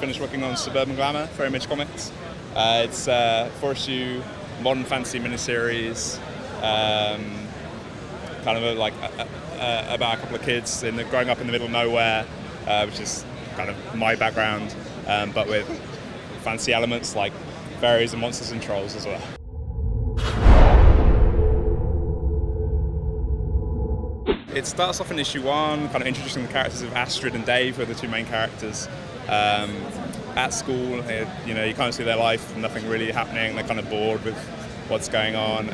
finished working on Suburban Glamour for Image Comics. It's a 4-issue modern fantasy miniseries, kind of about a couple of kids growing up in the middle of nowhere, which is kind of my background, but with fantasy elements like fairies and monsters and trolls as well. It starts off in issue 1, kind of introducing the characters of Astrid and Dave, who are the two main characters. At school, you kind of see their life, nothing really happening, they're kind of bored with what's going on.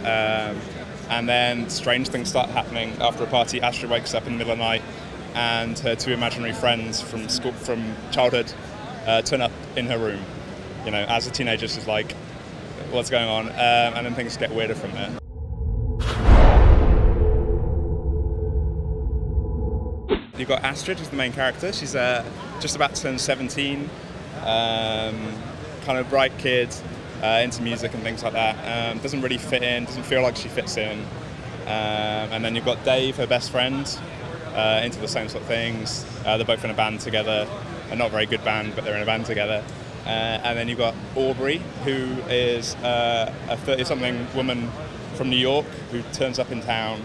And then strange things start happening. After a party, Astrid wakes up in the middle of the night and her two imaginary friends from childhood turn up in her room. As a teenager, she's like, what's going on? And then things get weirder from there. You've got Astrid, who's the main character. She's just about to turn 17, kind of bright kid, into music and things like that. Doesn't really fit in, doesn't feel like she fits in. And then you've got Dave, her best friend, into the same sort of things. They're both in a band together, a not very good band, but they're in a band together. And then you've got Aubrey, who is a 30-something woman from New York who turns up in town,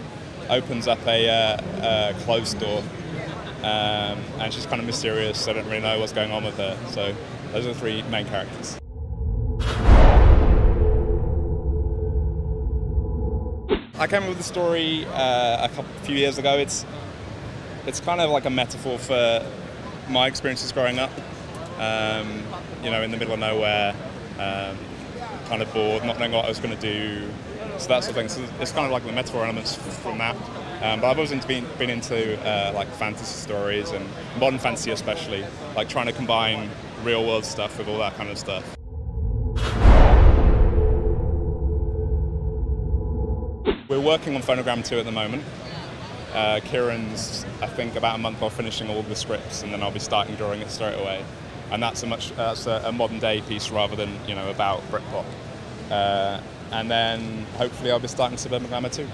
opens up a clothes store. And she's kind of mysterious, so I don't really know what's going on with her. So those are the three main characters. I came up with the story a few years ago. It's kind of like a metaphor for my experiences growing up. In the middle of nowhere, kind of bored, not knowing what I was going to do. So that sort of thing. So it's kind of like the metaphor elements from that. But I've always been into like fantasy stories and modern fantasy especially, like trying to combine real world stuff with all that kind of stuff. We're working on Phonogram 2 at the moment. Kieran's, I think, about a month off finishing all the scripts, and then I'll be starting drawing it straight away. And that's a modern day piece rather than about Britpop. And then hopefully I'll be starting Suburban Glamour 2.